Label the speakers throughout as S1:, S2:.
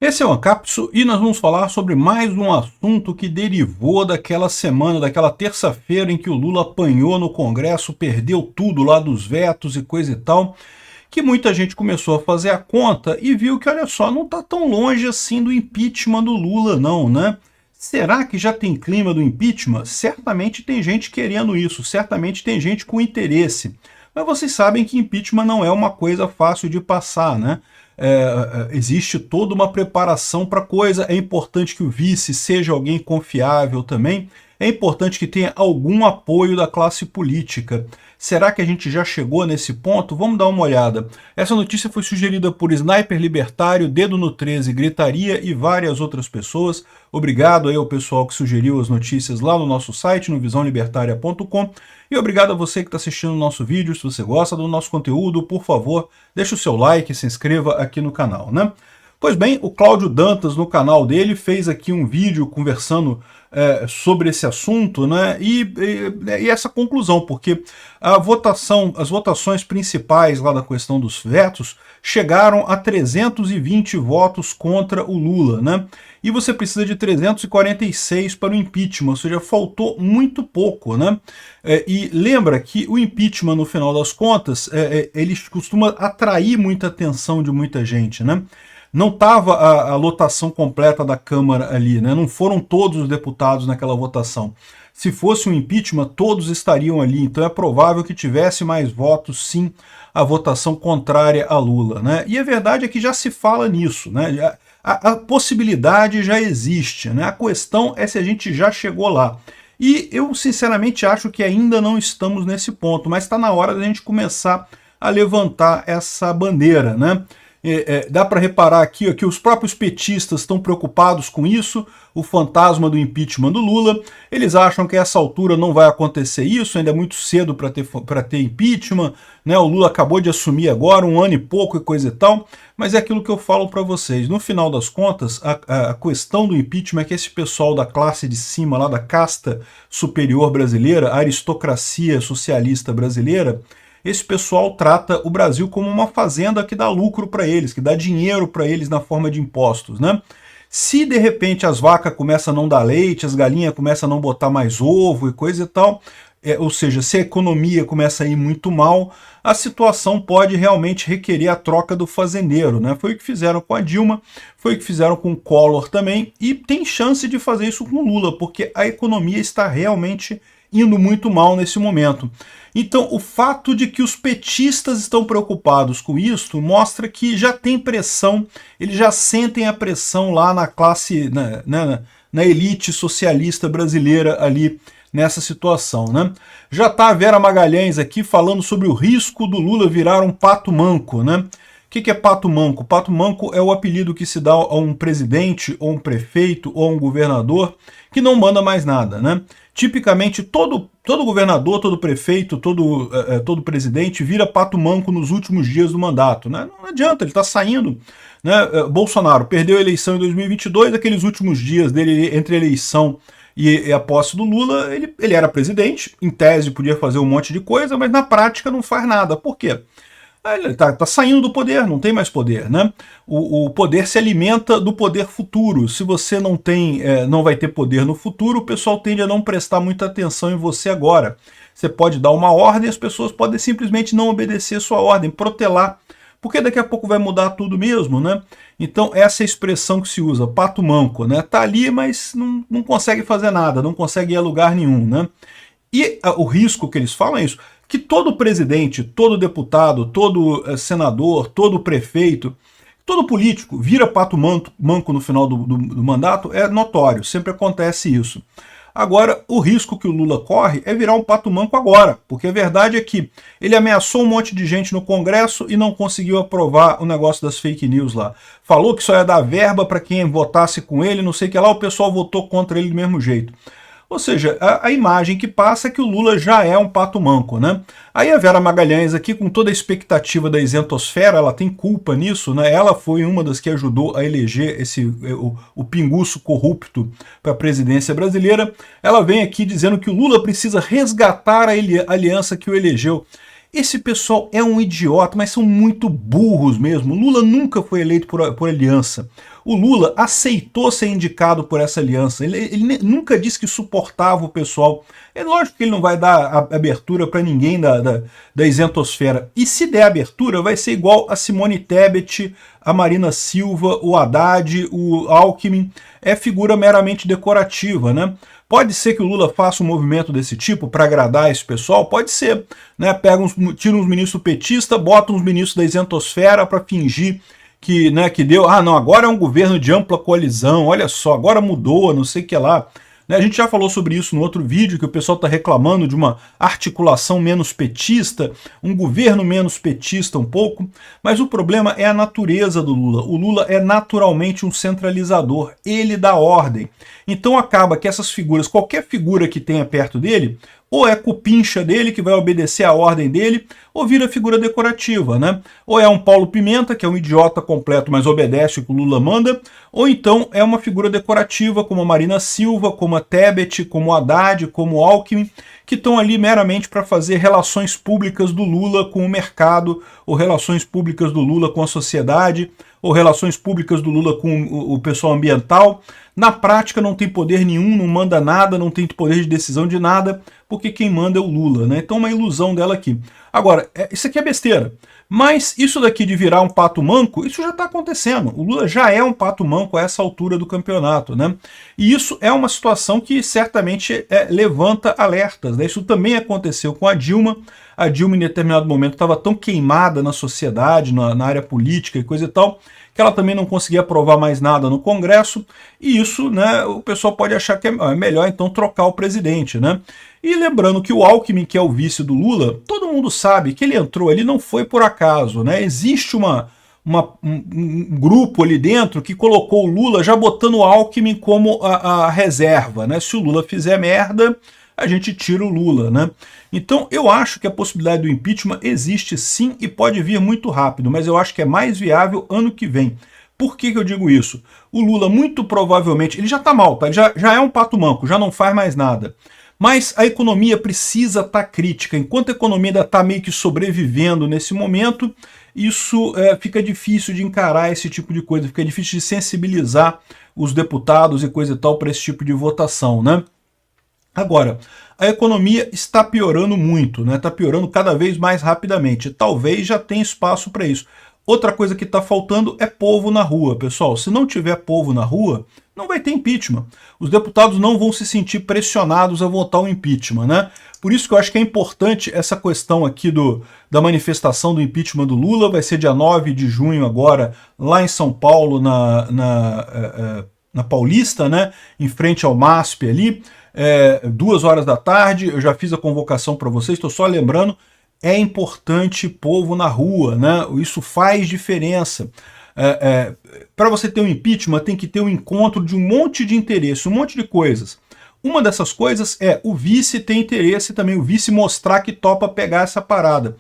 S1: Esse é o Ancapsu e nós vamos falar sobre mais um assunto que derivou daquela semana, daquela terça-feira em que o Lula apanhou no Congresso, perdeu tudo lá dos vetos e coisa e tal, que muita gente começou a fazer a conta e viu que, olha só, não está tão longe assim do impeachment do Lula não, né? Será que já tem clima do impeachment? Certamente tem gente querendo isso, certamente tem gente com interesse. Mas vocês sabem que impeachment não é uma coisa fácil de passar, né? Existe toda uma preparação para a coisa, é importante que o vice seja alguém confiável também, é importante que tenha algum apoio da classe política. Será que a gente já chegou nesse ponto? Vamos dar uma olhada. Essa notícia foi sugerida por Sniper Libertário, Dedo no 13, Gritaria e várias outras pessoas. Obrigado aí ao pessoal que sugeriu as notícias lá no nosso site, no visãolibertaria.com. E obrigado a você que está assistindo o nosso vídeo. Se você gosta do nosso conteúdo, por favor, deixe o seu like e se inscreva aqui no canal, né? Pois bem, o Cláudio Dantas, no canal dele, fez aqui um vídeo conversando sobre esse assunto, né? E essa conclusão, porque as votações principais lá da questão dos vetos chegaram a 320 votos contra o Lula, né? E você precisa de 346 para o impeachment, ou seja, faltou muito pouco, né? E lembra que o impeachment, no final das contas, ele costuma atrair muita atenção de muita gente, né? Não estava a lotação completa da Câmara ali, né? Não foram todos os deputados naquela votação. Se fosse um impeachment, todos estariam ali, então é provável que tivesse mais votos, sim, a votação contrária a Lula, né? E a verdade é que já se fala nisso, né? A possibilidade já existe, né? A questão é se a gente já chegou lá. E eu, sinceramente, acho que ainda não estamos nesse ponto, mas está na hora da gente começar a levantar essa bandeira, né? Dá para reparar aqui ó, que os próprios petistas estão preocupados com isso, o fantasma do impeachment do Lula. Eles acham que a essa altura não vai acontecer isso, ainda é muito cedo para ter impeachment, né? O Lula acabou de assumir agora, um ano e pouco e coisa e tal, mas é aquilo que eu falo para vocês. No final das contas, a questão do impeachment é que esse pessoal da classe de cima, lá da casta superior brasileira, a aristocracia socialista brasileira, esse pessoal trata o Brasil como uma fazenda que dá lucro para eles, que dá dinheiro para eles na forma de impostos, né? Se de repente as vacas começam a não dar leite, as galinhas começam a não botar mais ovo e coisa e tal, ou seja, se a economia começa a ir muito mal, a situação pode realmente requerer a troca do fazendeiro, né? Foi o que fizeram com a Dilma, foi o que fizeram com o Collor também, e tem chance de fazer isso com o Lula, porque a economia está realmente indo muito mal nesse momento. Então, o fato de que os petistas estão preocupados com isso mostra que já tem pressão, eles já sentem a pressão lá na classe, na elite socialista brasileira ali nessa situação, né? Já está a Vera Magalhães aqui falando sobre o risco do Lula virar um pato manco, né? O que é pato manco? Pato manco é o apelido que se dá a um presidente, ou um prefeito, ou um governador que não manda mais nada, né? Tipicamente, todo governador, todo prefeito, todo presidente vira pato manco nos últimos dias do mandato, né? Não adianta, ele está saindo, né? Bolsonaro perdeu a eleição em 2022, aqueles últimos dias dele entre a eleição e a posse do Lula, ele era presidente, em tese podia fazer um monte de coisa, mas na prática não faz nada. Por quê? Ele tá saindo do poder, não tem mais poder, né? O poder se alimenta do poder futuro. Se você não vai ter poder no futuro, o pessoal tende a não prestar muita atenção em você agora. Você pode dar uma ordem, as pessoas podem simplesmente não obedecer sua ordem, protelar, porque daqui a pouco vai mudar tudo mesmo, né? Então essa é a expressão que se usa, pato manco, né? Tá ali, mas não consegue fazer nada, não consegue ir a lugar nenhum, né? E o risco que eles falam é isso, que todo presidente, todo deputado, todo senador, todo prefeito, todo político vira pato manco no final do mandato é notório, sempre acontece isso. Agora, o risco que o Lula corre é virar um pato manco agora, porque a verdade é que ele ameaçou um monte de gente no Congresso e não conseguiu aprovar o negócio das fake news lá. Falou que só ia dar verba para quem votasse com ele, não sei o que lá, o pessoal votou contra ele do mesmo jeito. Ou seja, a imagem que passa é que o Lula já é um pato manco, né? Aí a Vera Magalhães aqui, com toda a expectativa da isentosfera, ela tem culpa nisso, né? Ela foi uma das que ajudou a eleger o pinguço corrupto para a presidência brasileira. Ela vem aqui dizendo que o Lula precisa resgatar a aliança que o elegeu. Esse pessoal é um idiota, mas são muito burros mesmo. Lula nunca foi eleito por aliança. O Lula aceitou ser indicado por essa aliança. Ele nunca disse que suportava o pessoal. É lógico que ele não vai dar abertura para ninguém da isentosfera. E se der abertura, vai ser igual a Simone Tebet, a Marina Silva, o Haddad, o Alckmin. É figura meramente decorativa, né? Pode ser que o Lula faça um movimento desse tipo para agradar esse pessoal? Pode ser. Né? Tira uns ministros petistas, bota uns ministros da isentosfera para fingir que, né, que deu... Ah, não, agora é um governo de ampla coalizão, olha só, agora mudou, não sei o que lá. A gente já falou sobre isso no outro vídeo, que o pessoal está reclamando de uma articulação menos petista, um governo menos petista um pouco, mas o problema é a natureza do Lula. O Lula é naturalmente um centralizador, ele dá ordem. Então acaba que essas figuras, qualquer figura que tenha perto dele, ou é cupincha dele, que vai obedecer à ordem dele, ou vira figura decorativa, né? Ou é um Paulo Pimenta, que é um idiota completo, mas obedece o que o Lula manda, ou então é uma figura decorativa, como a Marina Silva, como a Tebet, como o Haddad, como o Alckmin, que estão ali meramente para fazer relações públicas do Lula com o mercado, ou relações públicas do Lula com a sociedade, ou relações públicas do Lula com o pessoal ambiental. Na prática não tem poder nenhum, não manda nada, não tem poder de decisão de nada, porque quem manda é o Lula, né? Então uma ilusão dela aqui. Agora, isso aqui é besteira, mas isso daqui de virar um pato manco, isso já está acontecendo. O Lula já é um pato manco a essa altura do campeonato, né? E isso é uma situação que certamente levanta alertas, né? Isso também aconteceu com a Dilma. A Dilma, em determinado momento, estava tão queimada na sociedade, na área política e coisa e tal, que ela também não conseguia aprovar mais nada no Congresso, e isso, né, o pessoal pode achar que é melhor então trocar o presidente, né? E lembrando que o Alckmin, que é o vice do Lula, todo mundo sabe que ele entrou ali, não foi por acaso, né? Existe um grupo ali dentro que colocou o Lula já botando o Alckmin como a reserva, né? Se o Lula fizer merda, a gente tira o Lula, né? Então eu acho que a possibilidade do impeachment existe sim e pode vir muito rápido, mas eu acho que é mais viável ano que vem. Por que eu digo isso? O Lula muito provavelmente, ele já está mal, tá? Ele já é um pato manco, já não faz mais nada. Mas a economia precisa estar crítica. Enquanto a economia ainda está meio que sobrevivendo nesse momento, isso fica difícil de encarar esse tipo de coisa, fica difícil de sensibilizar os deputados e coisa e tal para esse tipo de votação, né? Agora, a economia está piorando muito, né? Está piorando cada vez mais rapidamente. Talvez já tenha espaço para isso. Outra coisa que está faltando é povo na rua, pessoal. Se não tiver povo na rua, não vai ter impeachment. Os deputados não vão se sentir pressionados a votar o impeachment, né? Por isso que eu acho que é importante essa questão aqui da manifestação do impeachment do Lula. Vai ser dia 9 de junho agora, lá em São Paulo, na Paulista, né? Em frente ao MASP ali. 2 horas da tarde, eu já fiz a convocação para vocês, estou só lembrando, é importante povo na rua, né? Isso faz diferença. Para você ter um impeachment, tem que ter um encontro de um monte de interesse, um monte de coisas. Uma dessas coisas é o vice ter interesse também, o vice mostrar que topa pegar essa parada.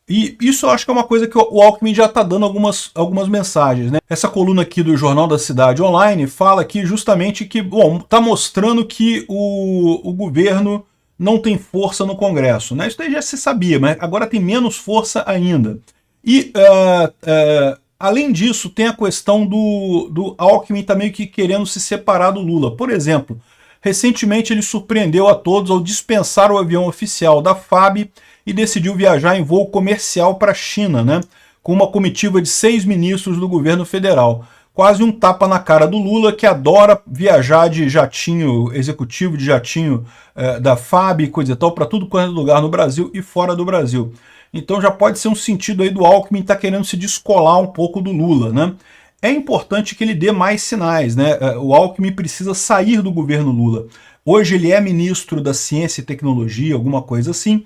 S1: E isso eu acho que é uma coisa que o Alckmin já está dando algumas mensagens, né? Essa coluna aqui do Jornal da Cidade Online fala aqui justamente que, bom, está mostrando que o governo não tem força no Congresso, né? Isso daí já se sabia, mas agora tem menos força ainda. E, além disso, tem a questão do Alckmin tá meio que querendo se separar do Lula. Por exemplo, recentemente ele surpreendeu a todos ao dispensar o avião oficial da FAB e decidiu viajar em voo comercial para a China, né? Com uma comitiva de 6 ministros do governo federal. Quase um tapa na cara do Lula, que adora viajar de jatinho, executivo de jatinho da FAB e coisa e tal, para tudo quanto é lugar no Brasil e fora do Brasil. Então já pode ser um sentido aí do Alckmin estar querendo se descolar um pouco do Lula, né? É importante que ele dê mais sinais, né? O Alckmin precisa sair do governo Lula. Hoje ele é ministro da Ciência e Tecnologia, alguma coisa assim.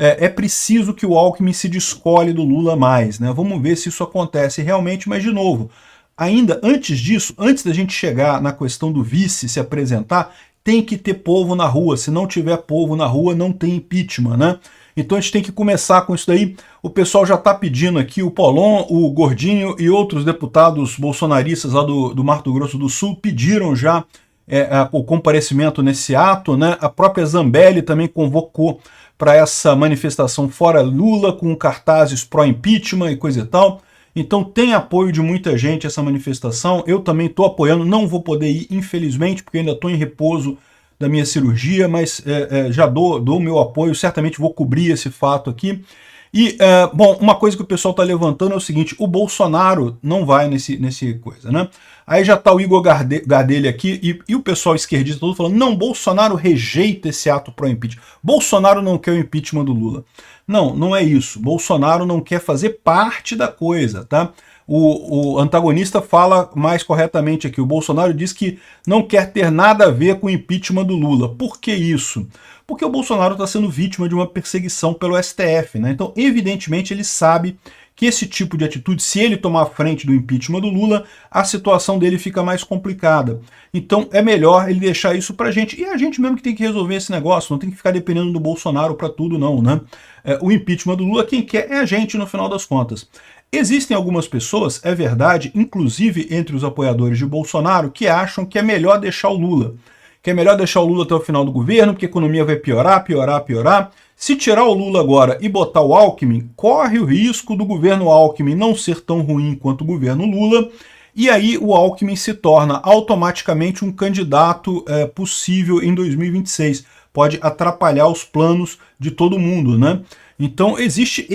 S1: É preciso que o Alckmin se descole do Lula mais, né? Vamos ver se isso acontece realmente, mas de novo, ainda antes disso, antes da gente chegar na questão do vice se apresentar, tem que ter povo na rua. Se não tiver povo na rua, não tem impeachment, né? Então a gente tem que começar com isso daí. O pessoal já está pedindo aqui, o Paulon, o Gordinho e outros deputados bolsonaristas lá do Mato Grosso do Sul pediram já o comparecimento nesse ato, né? A própria Zambelli também convocou para essa manifestação fora Lula, com cartazes pró-impeachment e coisa e tal. Então tem apoio de muita gente essa manifestação, eu também estou apoiando, não vou poder ir, infelizmente, porque ainda estou em repouso da minha cirurgia, mas já dou o meu apoio, certamente vou cobrir esse fato aqui. E, bom, uma coisa que o pessoal está levantando é o seguinte, o Bolsonaro não vai nesse coisa, né? Aí já está o Igor Gardelli aqui e o pessoal esquerdista todo falando, não, Bolsonaro rejeita esse ato pró-impeachment. Bolsonaro não quer o impeachment do Lula. Não, não é isso. Bolsonaro não quer fazer parte da coisa, tá? O antagonista fala mais corretamente aqui. O Bolsonaro diz que não quer ter nada a ver com o impeachment do Lula. Por que isso? Porque o Bolsonaro está sendo vítima de uma perseguição pelo STF, né? Então, evidentemente, ele sabe que esse tipo de atitude, se ele tomar a frente do impeachment do Lula, a situação dele fica mais complicada. Então, é melhor ele deixar isso pra gente. E a gente mesmo que tem que resolver esse negócio, não tem que ficar dependendo do Bolsonaro para tudo, não, né? O impeachment do Lula, quem quer é a gente, no final das contas. Existem algumas pessoas, é verdade, inclusive entre os apoiadores de Bolsonaro, que acham que é melhor deixar o Lula. Que é melhor deixar o Lula até o final do governo, porque a economia vai piorar, piorar, piorar. Se tirar o Lula agora e botar o Alckmin, corre o risco do governo Alckmin não ser tão ruim quanto o governo Lula, e aí o Alckmin se torna automaticamente um candidato possível em 2026. Pode atrapalhar os planos de todo mundo, né? Então existe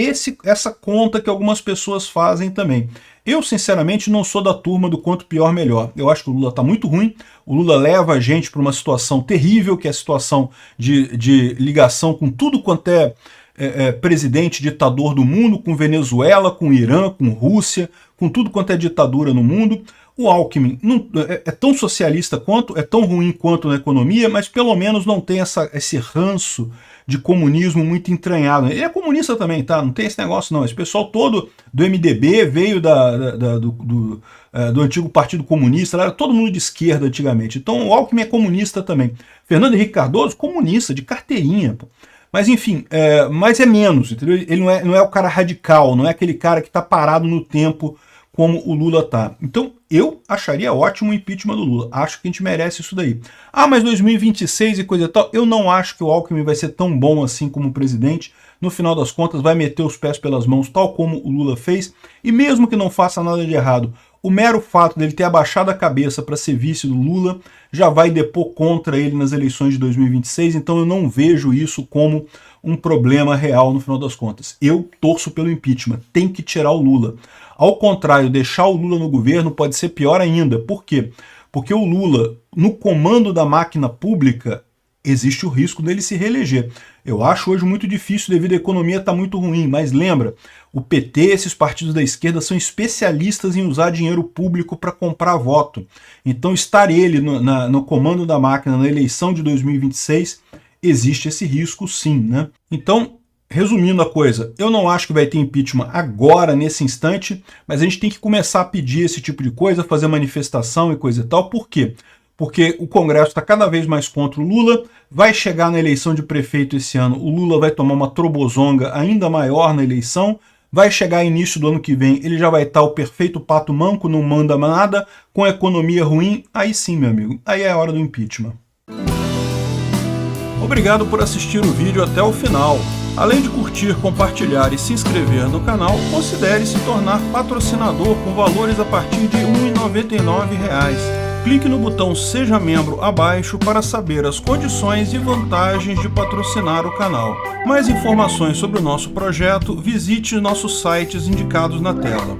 S1: essa conta que algumas pessoas fazem também. Eu, sinceramente, não sou da turma do quanto pior, melhor. Eu acho que o Lula está muito ruim, o Lula leva a gente para uma situação terrível, que é a situação de ligação com tudo quanto é presidente ditador do mundo, com Venezuela, com Irã, com Rússia, com tudo quanto é ditadura no mundo. O Alckmin não, é tão socialista quanto, é tão ruim quanto na economia, mas pelo menos não tem esse ranço de comunismo muito entranhado. Ele é comunista também, tá? Não tem esse negócio não. Esse pessoal todo do MDB veio do antigo Partido Comunista, era todo mundo de esquerda antigamente. Então o Alckmin é comunista também. Fernando Henrique Cardoso, comunista, de carteirinha, pô. Mas enfim, mas é menos, entendeu? Ele não é o cara radical, não é aquele cara que está parado no tempo como o Lula tá. Então, eu acharia ótimo o impeachment do Lula. Acho que a gente merece isso daí. Ah, mas 2026 e coisa e tal, eu não acho que o Alckmin vai ser tão bom assim como presidente. No final das contas, vai meter os pés pelas mãos, tal como o Lula fez. E mesmo que não faça nada de errado, o mero fato dele ter abaixado a cabeça para ser vice do Lula já vai depor contra ele nas eleições de 2026, então eu não vejo isso como um problema real no final das contas. Eu torço pelo impeachment, tem que tirar o Lula. Ao contrário, deixar o Lula no governo pode ser pior ainda. Por quê? Porque o Lula, no comando da máquina pública, existe o risco dele se reeleger. Eu acho hoje muito difícil devido à economia estar muito ruim, mas lembra, o PT, esses partidos da esquerda são especialistas em usar dinheiro público para comprar voto. Então estar ele no comando da máquina na eleição de 2026, existe esse risco sim, né? Então, resumindo a coisa, eu não acho que vai ter impeachment agora, nesse instante, mas a gente tem que começar a pedir esse tipo de coisa, fazer manifestação e coisa e tal. Por quê? Porque o Congresso está cada vez mais contra o Lula, vai chegar na eleição de prefeito esse ano, o Lula vai tomar uma trobozonga ainda maior na eleição, vai chegar início do ano que vem, ele já vai estar o perfeito pato manco, não manda nada, com a economia ruim, aí sim, meu amigo, aí é a hora do impeachment. Obrigado por assistir o vídeo até o final. Além de curtir, compartilhar e se inscrever no canal, considere se tornar patrocinador com valores a partir de R$ 1,99. Clique no botão Seja Membro abaixo para saber as condições e vantagens de patrocinar o canal. Mais informações sobre o nosso projeto, visite nossos sites indicados na tela.